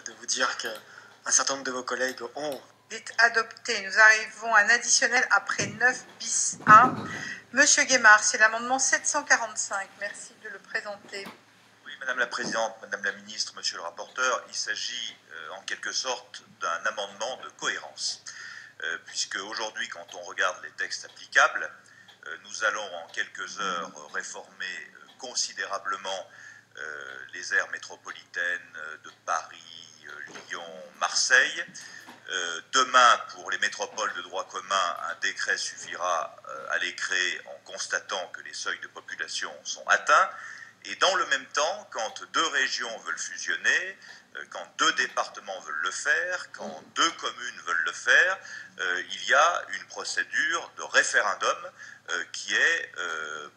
de vous dire qu'un certain nombre de vos collègues ont... Il est adopté. Nous arrivons à un additionnel après 9 bis 1. Monsieur Guémard, c'est l'amendement 745. Merci de le présenter. Oui, Madame la Présidente, Madame la Ministre, Monsieur le rapporteur, il s'agit en quelque sorte d'un amendement de cohérence. Puisque aujourd'hui, quand on regarde les textes applicables, nous allons en quelques heures réformer considérablement les aires métropolitaines de Paris, Lyon, Marseille. Demain, pour les métropoles de droit commun, un décret suffira à les créer en constatant que les seuils de population sont atteints. Et dans le même temps, quand deux régions veulent fusionner, quand deux départements veulent le faire, quand deux communes veulent le faire, il y a une procédure de référendum qui est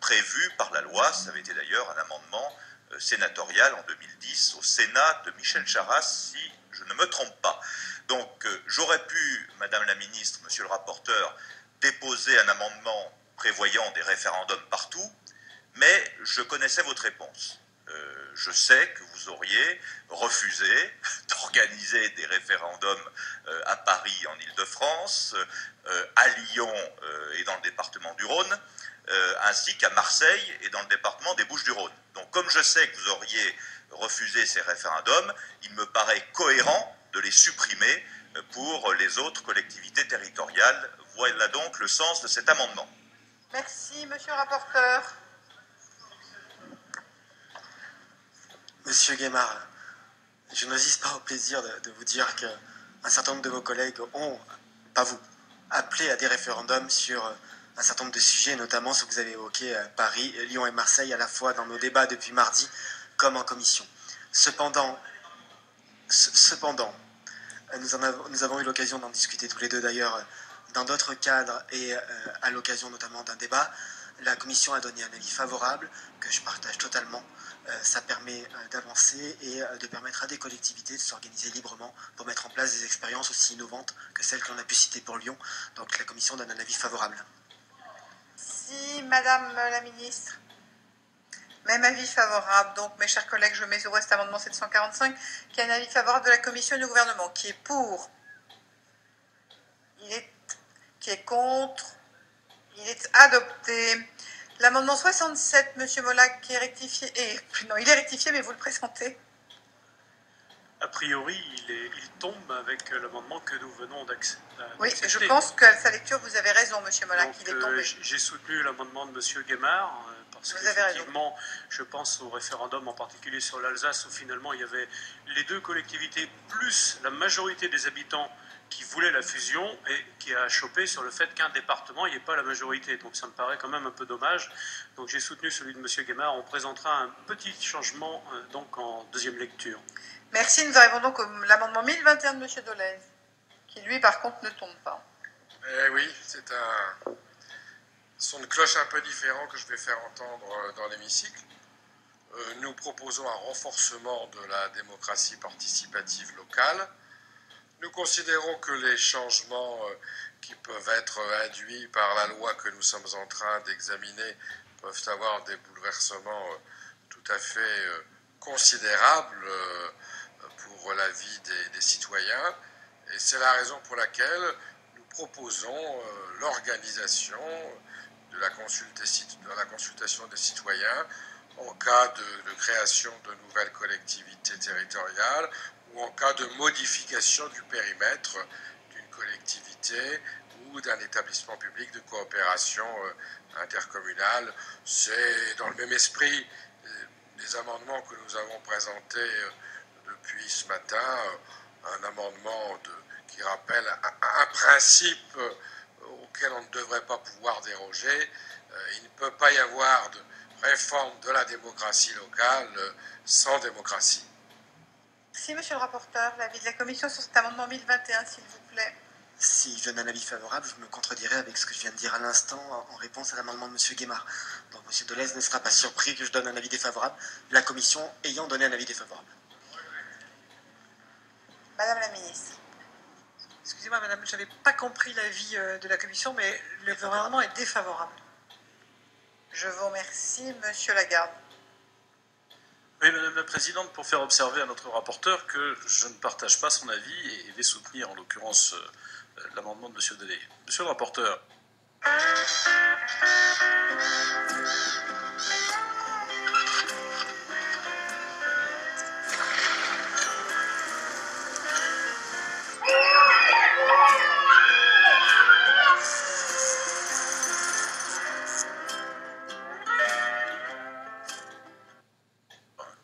prévue par la loi. Ça avait été d'ailleurs un amendement sénatorial en 2010 au Sénat de Michel Charasse, si je ne me trompe pas. Donc j'aurais pu, Madame la Ministre, Monsieur le rapporteur, déposer un amendement prévoyant des référendums partout, mais je connaissais votre réponse. Je sais que vous auriez refusé d'organiser des référendums à Paris, en Île-de-France, à Lyon et dans le département du Rhône, ainsi qu'à Marseille et dans le département des Bouches-du-Rhône. Donc comme je sais que vous auriez refusé ces référendums, il me paraît cohérent de les supprimer pour les autres collectivités territoriales. Voilà donc le sens de cet amendement. Merci, Monsieur le rapporteur. Monsieur Guémard, je ne résiste pas au plaisir de vous dire qu'un certain nombre de vos collègues ont, pas vous, appelé à des référendums sur un certain nombre de sujets, notamment ce que vous avez évoqué, Paris, Lyon et Marseille, à la fois dans nos débats depuis mardi comme en commission. Cependant, nous avons eu l'occasion d'en discuter tous les deux d'ailleurs dans d'autres cadres et à l'occasion notamment d'un débat. La commission a donné un avis favorable que je partage totalement. Ça permet d'avancer et de permettre à des collectivités de s'organiser librement pour mettre en place des expériences aussi innovantes que celles qu'on a pu citer pour Lyon. Donc la commission donne un avis favorable. Si, Madame la Ministre. Même avis favorable. Donc, mes chers collègues, je mets au voie cet amendement 745, qui a un avis favorable de la Commission et du gouvernement. Qui est pour? Qui est contre? Il est adopté. L'amendement 67, M. Molac, qui est rectifié. Non, il est rectifié, mais vous le présentez. A priori, il tombe avec l'amendement que nous venons d'accepter. Oui, je pense qu'à sa lecture, vous avez raison, M. Molac, il est tombé. J'ai soutenu l'amendement de M. Guémard, parce qu'effectivement, je pense au référendum, en particulier sur l'Alsace, où finalement il y avait les deux collectivités, plus la majorité des habitants qui voulaient la fusion, et qui a chopé sur le fait qu'un département, il n'y ait pas la majorité. Donc ça me paraît quand même un peu dommage. Donc j'ai soutenu celui de M. Guémard. On présentera un petit changement donc en deuxième lecture. Merci. Nous arrivons donc à l'amendement 1021 de M. Dolez, qui lui, par contre, ne tombe pas. Oui, c'est un son de cloche un peu différent que je vais faire entendre dans l'hémicycle. Nous proposons un renforcement de la démocratie participative locale. Nous considérons que les changements qui peuvent être induits par la loi que nous sommes en train d'examiner peuvent avoir des bouleversements tout à fait considérables pour la vie des citoyens. Et c'est la raison pour laquelle nous proposons l'organisation de la consultation des citoyens en cas de création de nouvelles collectivités territoriales ou en cas de modification du périmètre d'une collectivité ou d'un établissement public de coopération intercommunale. C'est dans le même esprit des amendements que nous avons présentés depuis ce matin, un amendement qui rappelle un principe auquel on ne devrait pas pouvoir déroger. Il ne peut pas y avoir de réforme de la démocratie locale sans démocratie. Merci, Monsieur le rapporteur. L'avis de la Commission sur cet amendement 1021, s'il vous plaît. Si je donne un avis favorable, je me contredirai avec ce que je viens de dire à l'instant en réponse à l'amendement de M. Guémard. Donc M. Dolez ne sera pas surpris que je donne un avis défavorable, la Commission ayant donné un avis défavorable. Madame la Ministre. Excusez-moi, madame, je n'avais pas compris l'avis de la Commission, mais le gouvernement est défavorable. Je vous remercie, Monsieur Lagarde. Oui, Madame la Présidente, pour faire observer à notre rapporteur que je ne partage pas son avis et vais soutenir en l'occurrence l'amendement de M. Delay. Monsieur le rapporteur.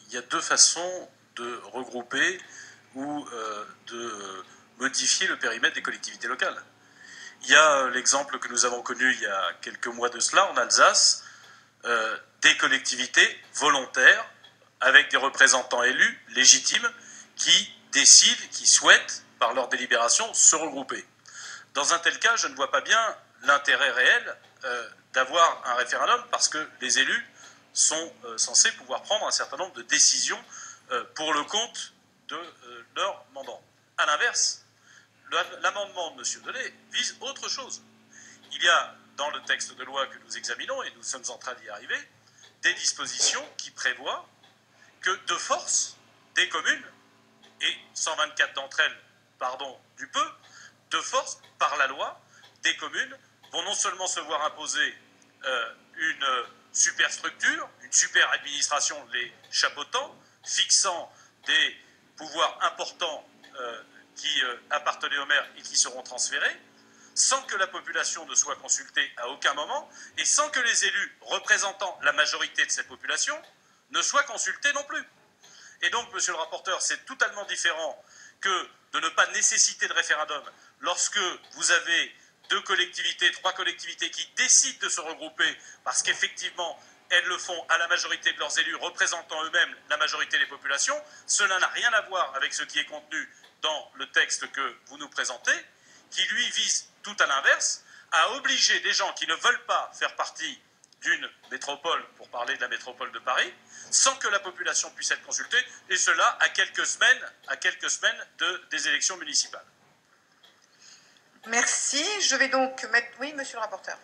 Il y a deux façons de regrouper ou de modifier le périmètre des collectivités locales. Il y a l'exemple que nous avons connu il y a quelques mois de cela en Alsace, des collectivités volontaires avec des représentants élus légitimes qui décident, qui souhaitent, par leur délibération, se regrouper. Dans un tel cas, je ne vois pas bien l'intérêt réel d'avoir un référendum parce que les élus sont censés pouvoir prendre un certain nombre de décisions pour le compte de leur mandant. A l'inverse, l'amendement de M. Delay vise autre chose. Il y a dans le texte de loi que nous examinons, et nous sommes en train d'y arriver, des dispositions qui prévoient que de force, des communes, et 124 d'entre elles, pardon, du peu, de force, par la loi, des communes vont non seulement se voir imposer une superstructure, une super administration les chapeautant, fixant des pouvoirs importants qui appartenaient au maire et qui seront transférés, sans que la population ne soit consultée à aucun moment et sans que les élus représentant la majorité de cette population ne soient consultés non plus. Et donc, monsieur le rapporteur, c'est totalement différent que de ne pas nécessiter de référendum lorsque vous avez 2 collectivités, 3 collectivités qui décident de se regrouper parce qu'effectivement, elles le font à la majorité de leurs élus représentant eux-mêmes la majorité des populations. Cela n'a rien à voir avec ce qui est contenu dans le texte que vous nous présentez, qui lui vise tout à l'inverse, à obliger des gens qui ne veulent pas faire partie d'une métropole, pour parler de la métropole de Paris, sans que la population puisse être consultée, et cela à quelques semaines des élections municipales. Merci. Je vais donc mettre... Oui, monsieur le rapporteur.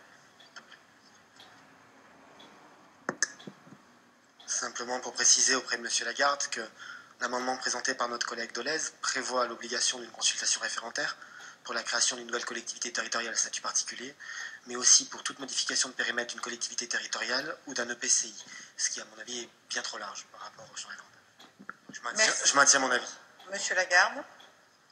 Simplement pour préciser auprès de monsieur Lagarde que l'amendement présenté par notre collègue Dolez prévoit l'obligation d'une consultation référendaire pour la création d'une nouvelle collectivité territoriale à statut particulier, mais aussi pour toute modification de périmètre d'une collectivité territoriale ou d'un EPCI, ce qui, à mon avis, est bien trop large par rapport au champ référendaire. Je maintiens mon avis. Monsieur Lagarde.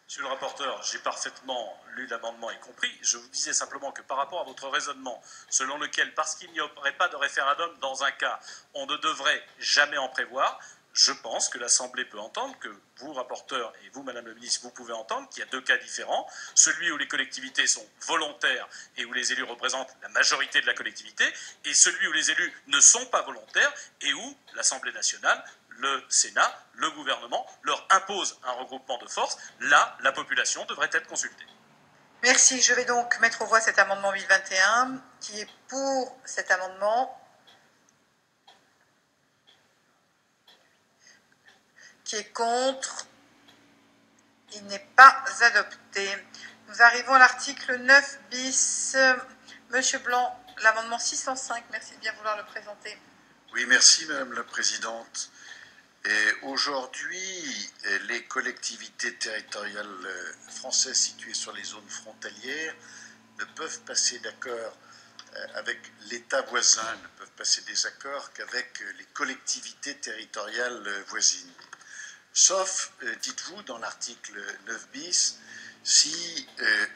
Monsieur le rapporteur, j'ai parfaitement lu l'amendement et compris. Je vous disais simplement que par rapport à votre raisonnement, selon lequel, parce qu'il n'y aurait pas de référendum dans un cas, on ne devrait jamais en prévoir, je pense que l'Assemblée peut entendre, que vous, rapporteur, et vous, Madame la Ministre, vous pouvez entendre qu'il y a 2 cas différents, celui où les collectivités sont volontaires et où les élus représentent la majorité de la collectivité, et celui où les élus ne sont pas volontaires et où l'Assemblée nationale, le Sénat, le gouvernement leur impose un regroupement de force. Là, la population devrait être consultée. Merci. Je vais donc mettre aux voix cet amendement 1021. Qui est pour cet amendement? Qui est contre? Il n'est pas adopté. Nous arrivons à l'article 9 bis. Monsieur Blanc, l'amendement 605, merci de bien vouloir le présenter. Oui, merci Madame la Présidente. Aujourd'hui, les collectivités territoriales françaises situées sur les zones frontalières ne peuvent passer d'accord avec l'État voisin, ne peuvent passer des accords qu'avec les collectivités territoriales voisines. Sauf, dites-vous, dans l'article 9 bis, si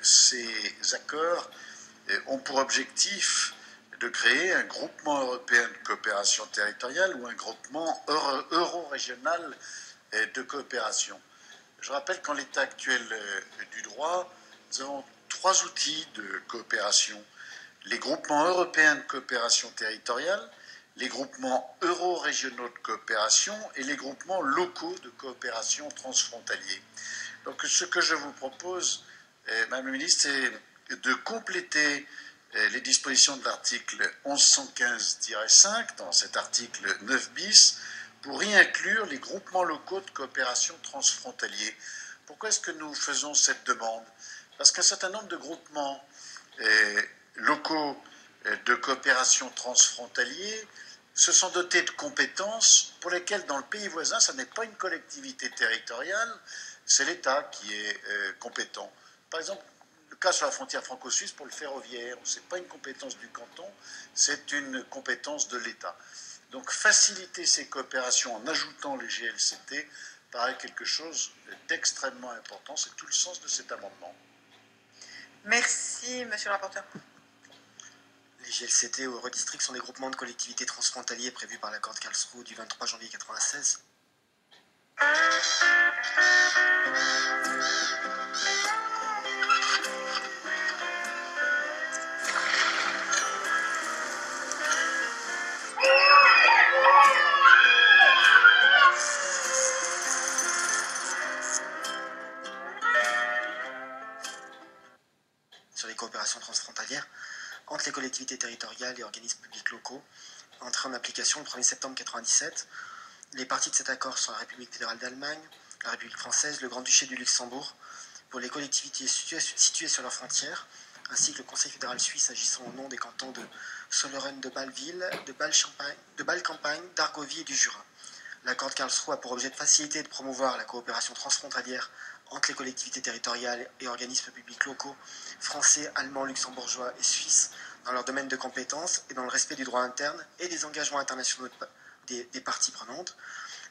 ces accords ont pour objectif de créer un groupement européen de coopération territoriale ou un groupement euro-régional de coopération. Je rappelle qu'en l'état actuel du droit, nous avons 3 outils de coopération. Les groupements européens de coopération territoriale, les groupements euro-régionaux de coopération et les groupements locaux de coopération transfrontaliers. Donc ce que je vous propose, Madame la Ministre, c'est de compléter les dispositions de l'article 1115-5 dans cet article 9 bis pour y inclure les groupements locaux de coopération transfrontaliers. Pourquoi est-ce que nous faisons cette demande? Parce qu'un certain nombre de groupements locaux de coopération transfrontaliers se sont dotés de compétences pour lesquelles, dans le pays voisin, ça n'est pas une collectivité territoriale, c'est l'État qui est compétent. Par exemple, le cas sur la frontière franco-suisse pour le ferroviaire, ce n'est pas une compétence du canton, c'est une compétence de l'État. Donc faciliter ces coopérations en ajoutant les GLCT paraît quelque chose d'extrêmement important. C'est tout le sens de cet amendement. Merci, monsieur le rapporteur. Les GLCT ou Eurodistrict sont des groupements de collectivités transfrontaliers prévus par l'accord de Karlsruhe du 23 janvier 1996. Sur les coopérations transfrontalières entre les collectivités territoriales et organismes publics locaux, entré en application le 1er septembre 1997. Les parties de cet accord sont la République fédérale d'Allemagne, la République française, le Grand-Duché du Luxembourg, pour les collectivités situées sur leurs frontières, ainsi que le Conseil fédéral suisse agissant au nom des cantons de Solothurn, de Bâle-Ville, de Bâle-Campagne, d'Argovie et du Jura. L'accord de Karlsruhe a pour objet de faciliter et de promouvoir la coopération transfrontalière entre les collectivités territoriales et organismes publics locaux, français, allemands, luxembourgeois et suisses, dans leur domaine de compétences et dans le respect du droit interne et des engagements internationaux des parties prenantes.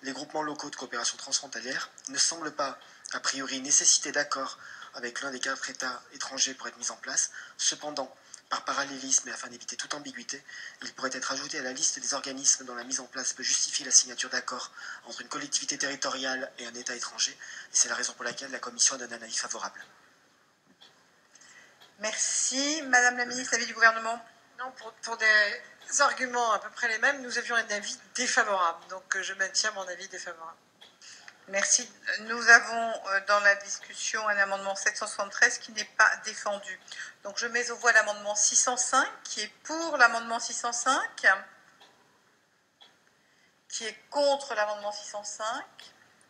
Les groupements locaux de coopération transfrontalière ne semblent pas, a priori, nécessiter d'accord avec l'un des 4 États étrangers pour être mis en place. Cependant, par parallélisme et afin d'éviter toute ambiguïté, il pourrait être ajouté à la liste des organismes dont la mise en place peut justifier la signature d'accords entre une collectivité territoriale et un État étranger. Et c'est la raison pour laquelle la Commission a donné un avis favorable. Merci. Madame la ministre, l'avis du gouvernement? Non, pour des arguments à peu près les mêmes, nous avions un avis défavorable. Donc je maintiens mon avis défavorable. Merci. Nous avons dans la discussion un amendement 773 qui n'est pas défendu. Donc je mets aux voix l'amendement 605 qui est pour l'amendement 605, qui est contre l'amendement 605.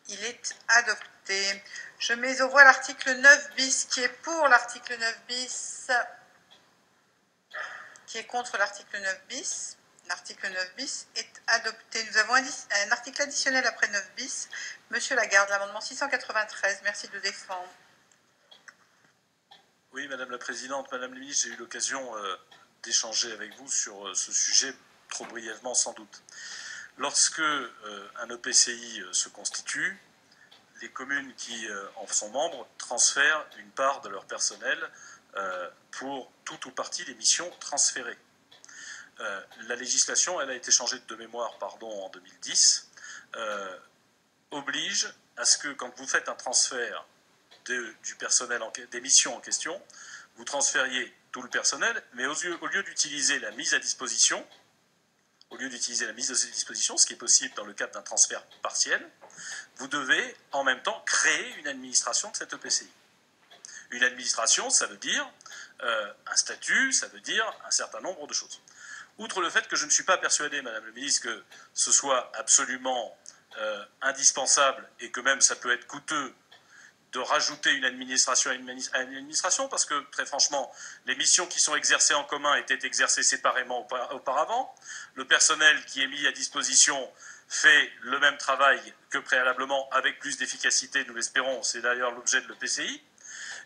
Il est adopté. Je mets aux voix l'article 9 bis qui est pour l'article 9 bis, qui est contre l'article 9 bis. L'article 9 bis est adopté. Nous avons un article additionnel après 9 bis. Monsieur Lagarde, l'amendement 693, merci de défendre. Oui, Madame la Présidente, Madame la Ministre, j'ai eu l'occasion d'échanger avec vous sur ce sujet, trop brièvement sans doute. Lorsque un EPCI se constitue, les communes qui en sont membres transfèrent une part de leur personnel pour tout ou partie des missions transférées. La législation, elle a été changée de mémoire en 2010, oblige à ce que quand vous faites un transfert du personnel, des missions en question, vous transfériez tout le personnel, mais au lieu d'utiliser la mise à disposition, ce qui est possible dans le cadre d'un transfert partiel, vous devez en même temps créer une administration de cette EPCI. Une administration, ça veut dire un statut, ça veut dire un certain nombre de choses. Outre le fait que je ne suis pas persuadé, Madame la Ministre, que ce soit absolument indispensable et que même ça peut être coûteux de rajouter une administration à une administration, parce que, très franchement, les missions qui sont exercées en commun étaient exercées séparément auparavant. Le personnel qui est mis à disposition fait le même travail que préalablement, avec plus d'efficacité, nous l'espérons, c'est d'ailleurs l'objet de l'EPCI.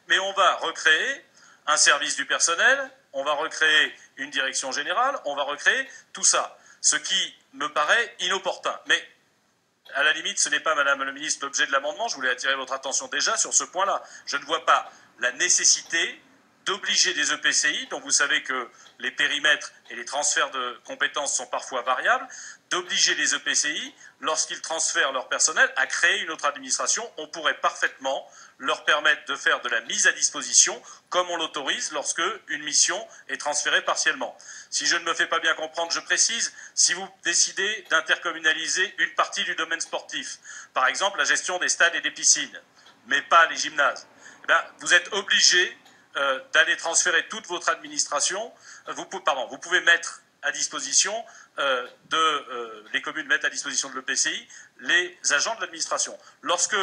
Mais on va recréer un service du personnel, on va recréer une direction générale, on va recréer tout ça, ce qui me paraît inopportun. Mais à la limite, ce n'est pas, Madame la Ministre, l'objet de l'amendement. Je voulais attirer votre attention déjà sur ce point-là. Je ne vois pas la nécessité d'obliger des EPCI, dont vous savez que les périmètres et les transferts de compétences sont parfois variables, d'obliger les EPCI, lorsqu'ils transfèrent leur personnel, à créer une autre administration. On pourrait parfaitement leur permettre de faire de la mise à disposition, comme on l'autorise lorsque une mission est transférée partiellement. Si je ne me fais pas bien comprendre, je précise, si vous décidez d'intercommunaliser une partie du domaine sportif, par exemple la gestion des stades et des piscines, mais pas les gymnases, eh bien, vous êtes obligé d'aller transférer toute votre administration. Vous pouvez mettre à disposition les communes mettent à disposition de l'EPCI les agents de l'administration. Lorsque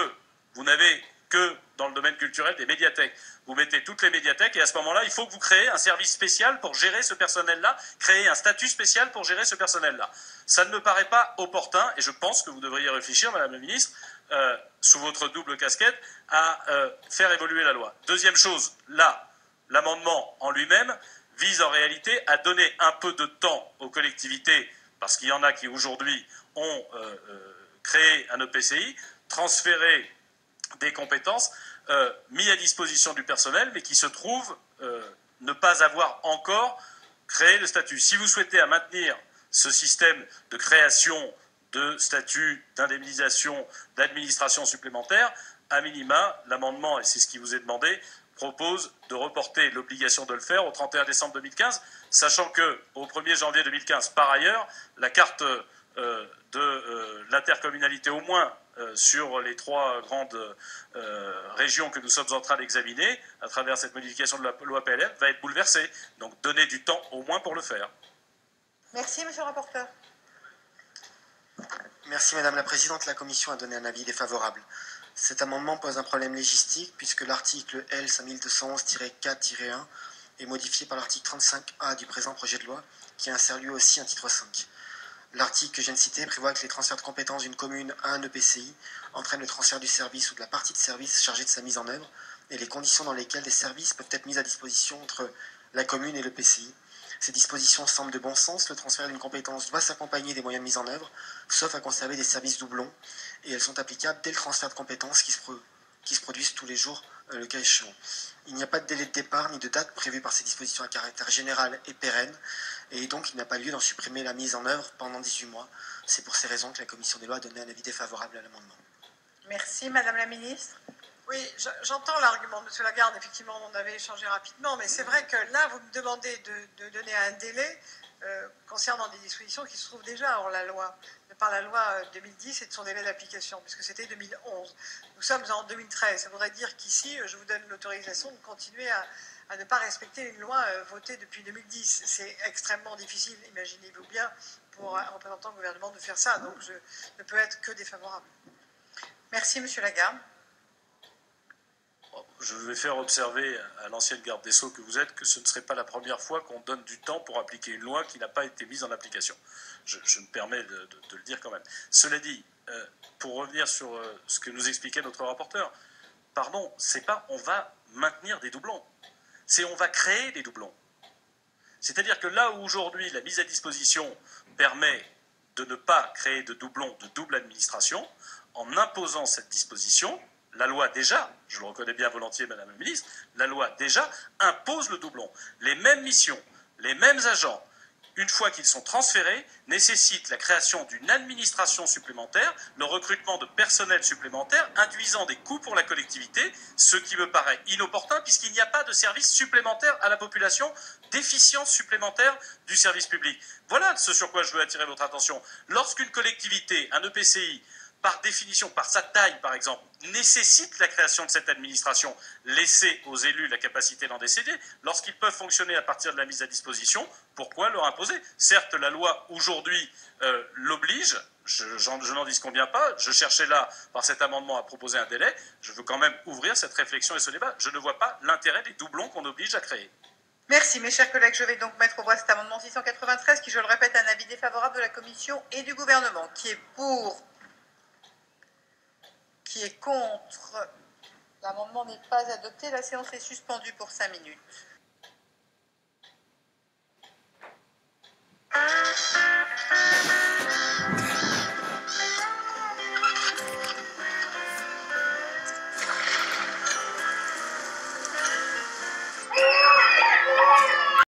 vous n'avez que dans le domaine culturel des médiathèques. Vous mettez toutes les médiathèques et à ce moment-là, il faut que vous créez un service spécial pour gérer ce personnel-là, créer un statut spécial pour gérer ce personnel-là. Ça ne me paraît pas opportun et je pense que vous devriez réfléchir, Madame la Ministre, sous votre double casquette, à faire évoluer la loi. Deuxième chose, là, l'amendement en lui-même vise en réalité à donner un peu de temps aux collectivités, parce qu'il y en a qui aujourd'hui ont créé un EPCI, transféré des compétences, mis à disposition du personnel, mais qui se trouvent ne pas avoir encore créé le statut. Si vous souhaitez maintenir ce système de création de statut, d'indemnisation, d'administration supplémentaire, à minima, l'amendement, et c'est ce qui vous est demandé, propose de reporter l'obligation de le faire au 31 décembre 2015, sachant qu'au 1er janvier 2015, par ailleurs, la carte de l'intercommunalité, au moins sur les 3 grandes régions que nous sommes en train d'examiner, à travers cette modification de la loi PLM, va être bouleversée. Donc donner du temps au moins pour le faire. Merci, monsieur le rapporteur. Merci, Madame la Présidente. La Commission a donné un avis défavorable. Cet amendement pose un problème légistique puisque l'article L 5211-4-1 est modifié par l'article 35A du présent projet de loi qui insère lui aussi un titre 5. L'article que je viens de citer prévoit que les transferts de compétences d'une commune à un EPCI entraînent le transfert du service ou de la partie de service chargée de sa mise en œuvre et les conditions dans lesquelles des services peuvent être mis à disposition entre la commune et l'EPCI. Ces dispositions semblent de bon sens. Le transfert d'une compétence doit s'accompagner des moyens de mise en œuvre, sauf à conserver des services doublons, et elles sont applicables dès le transfert de compétences qui se produisent tous les jours, le cas échéant. Il n'y a pas de délai de départ ni de date prévue par ces dispositions à caractère général et pérenne, et donc il n'y a pas lieu d'en supprimer la mise en œuvre pendant 18 mois. C'est pour ces raisons que la Commission des lois a donné un avis défavorable à l'amendement. Merci, Madame la Ministre. Oui, j'entends l'argument de M. Lagarde. Effectivement, on avait échangé rapidement, mais c'est vrai que là, vous me demandez de donner un délai concernant des dispositions qui se trouvent déjà hors la loi, par la loi 2010 et de son délai d'application, puisque c'était 2011. Nous sommes en 2013. Ça voudrait dire qu'ici, je vous donne l'autorisation de continuer à ne pas respecter une loi votée depuis 2010. C'est extrêmement difficile, imaginez-vous bien, pour un représentant du gouvernement de faire ça. Donc, je ne peux être que défavorable. Merci, M. Lagarde. Je vais faire observer à l'ancienne garde des Sceaux que vous êtes que ce ne serait pas la première fois qu'on donne du temps pour appliquer une loi qui n'a pas été mise en application. Je me permets de le dire quand même. Cela dit, pour revenir sur ce que nous expliquait notre rapporteur, pardon, c'est pas on va maintenir des doublons, c'est on va créer des doublons. C'est-à-dire que là où aujourd'hui la mise à disposition permet de ne pas créer de doublons, de double administration, en imposant cette disposition, la loi déjà, je le reconnais bien volontiers, Madame la Ministre, la loi déjà impose le doublon. Les mêmes missions, les mêmes agents, une fois qu'ils sont transférés, nécessitent la création d'une administration supplémentaire, le recrutement de personnel supplémentaire, induisant des coûts pour la collectivité, ce qui me paraît inopportun puisqu'il n'y a pas de service supplémentaire à la population, d'efficience supplémentaire du service public. Voilà ce sur quoi je veux attirer votre attention. Lorsqu'une collectivité, un EPCI, par définition, par sa taille par exemple, nécessite la création de cette administration, laisser aux élus la capacité d'en décider, lorsqu'ils peuvent fonctionner à partir de la mise à disposition, pourquoi leur imposer? Certes, la loi aujourd'hui l'oblige, je n'en disconviens pas, je cherchais là, par cet amendement, à proposer un délai, je veux quand même ouvrir cette réflexion et ce débat. Je ne vois pas l'intérêt des doublons qu'on oblige à créer. Merci, mes chers collègues. Je vais donc mettre au voie cet amendement 693, qui, je le répète, a un avis défavorable de la Commission et du gouvernement. Qui est pour? Qui est contre? L'amendement n'est pas adopté. La séance est suspendue pour 5 minutes.